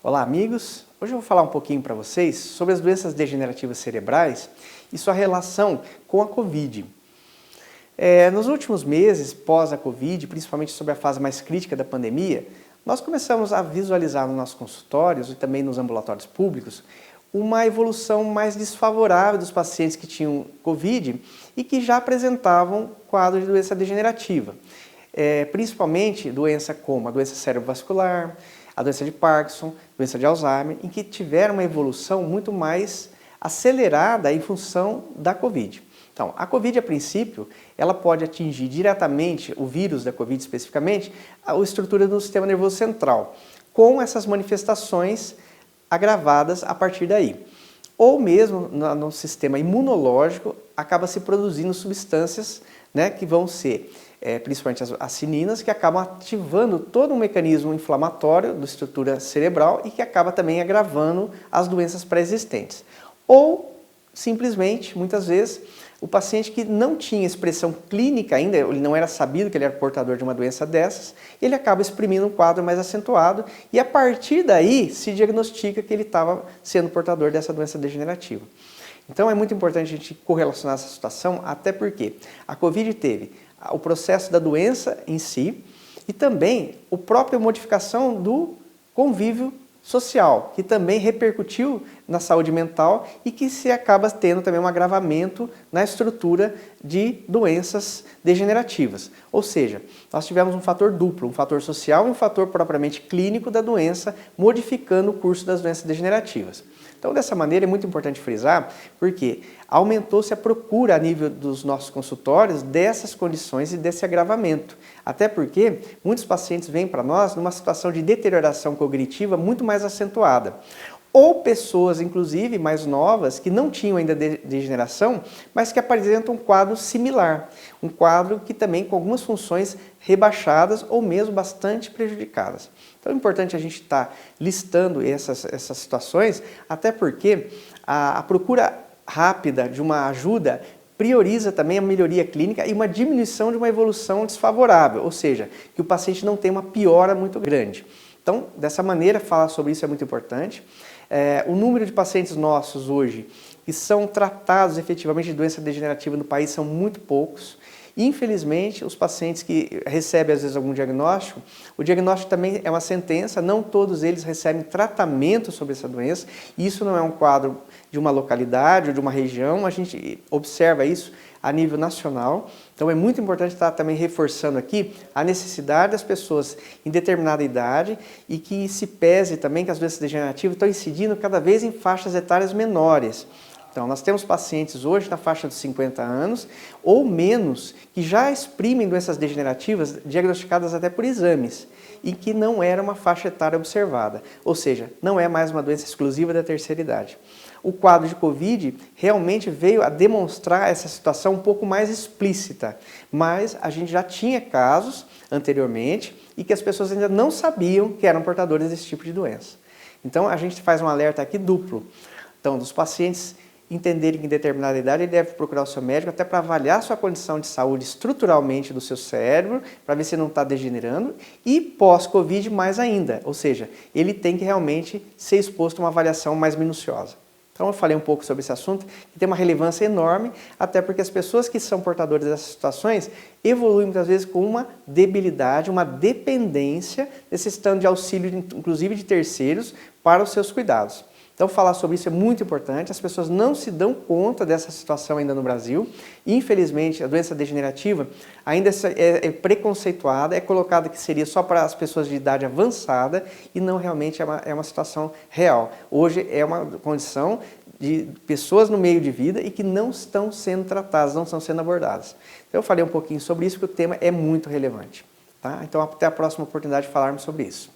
Olá, amigos! Hoje eu vou falar um pouquinho para vocês sobre as doenças degenerativas cerebrais e sua relação com a Covid. Nos últimos meses, pós a Covid, principalmente sobre a fase mais crítica da pandemia, nós começamos a visualizar nos nossos consultórios e também nos ambulatórios públicos uma evolução mais desfavorável dos pacientes que tinham Covid e que já apresentavam quadro de doença degenerativa. Principalmente doença como a doença cerebrovascular, a doença de Parkinson, doença de Alzheimer, em que tiveram uma evolução muito mais acelerada em função da Covid. Então, a Covid, a princípio, ela pode atingir diretamente, o vírus da Covid especificamente, a estrutura do sistema nervoso central, com essas manifestações agravadas a partir daí. Ou mesmo no sistema imunológico, acaba se produzindo substâncias, que vão ser principalmente as cininas, que acabam ativando todo um mecanismo inflamatório da estrutura cerebral e que acaba também agravando as doenças pré-existentes. Ou, simplesmente, muitas vezes, o paciente que não tinha expressão clínica ainda, ele não era sabido que ele era portador de uma doença dessas, ele acaba exprimindo um quadro mais acentuado e a partir daí se diagnostica que ele estava sendo portador dessa doença degenerativa. Então é muito importante a gente correlacionar essa situação, até porque a Covid teve o processo da doença em si e também a própria modificação do convívio social, que também repercutiu na saúde mental e que se acaba tendo também um agravamento na estrutura de doenças degenerativas. Ou seja, nós tivemos um fator duplo, um fator social e um fator propriamente clínico da doença, modificando o curso das doenças degenerativas. Então, dessa maneira, é muito importante frisar, porque aumentou-se a procura a nível dos nossos consultórios dessas condições e desse agravamento. Até porque muitos pacientes vêm para nós numa situação de deterioração cognitiva muito mais acentuada. Ou pessoas, inclusive, mais novas, que não tinham ainda degeneração, mas que apresentam um quadro similar. Um quadro que também com algumas funções rebaixadas ou mesmo bastante prejudicadas. Então é importante a gente estar listando essas situações, até porque a procura rápida de uma ajuda prioriza também a melhoria clínica e uma diminuição de uma evolução desfavorável, ou seja, que o paciente não tem uma piora muito grande. Então, dessa maneira, falar sobre isso é muito importante. O número de pacientes nossos hoje que são tratados efetivamente de doença degenerativa no país são muito poucos. Infelizmente, os pacientes que recebem às vezes algum diagnóstico, o diagnóstico também é uma sentença, não todos eles recebem tratamento sobre essa doença. Isso não é um quadro de uma localidade ou de uma região, a gente observa isso a nível nacional. Então é muito importante estar também reforçando aqui a necessidade das pessoas em determinada idade e que se pese também que as doenças degenerativas estão incidindo cada vez em faixas etárias menores. Então, nós temos pacientes hoje na faixa dos 50 anos ou menos que já exprimem doenças degenerativas diagnosticadas até por exames e que não era uma faixa etária observada, ou seja, não é mais uma doença exclusiva da terceira idade. O quadro de Covid realmente veio a demonstrar essa situação um pouco mais explícita, mas a gente já tinha casos anteriormente e que as pessoas ainda não sabiam que eram portadores desse tipo de doença. Então, a gente faz um alerta aqui duplo. Então, dos pacientes entenderem que em determinada idade ele deve procurar o seu médico até para avaliar sua condição de saúde estruturalmente do seu cérebro, para ver se não está degenerando, e pós-Covid mais ainda, ou seja, ele tem que realmente ser exposto a uma avaliação mais minuciosa. Então eu falei um pouco sobre esse assunto, que tem uma relevância enorme, até porque as pessoas que são portadoras dessas situações evoluem muitas vezes com uma debilidade, uma dependência, necessitando de auxílio, inclusive de terceiros, para os seus cuidados. Então falar sobre isso é muito importante, as pessoas não se dão conta dessa situação ainda no Brasil. Infelizmente, a doença degenerativa ainda é preconceituada, é colocada que seria só para as pessoas de idade avançada e não realmente é uma situação real. Hoje é uma condição de pessoas no meio de vida e que não estão sendo tratadas, não estão sendo abordadas. Então eu falei um pouquinho sobre isso, porque o tema é muito relevante. Tá? Então até a próxima oportunidade de falarmos sobre isso.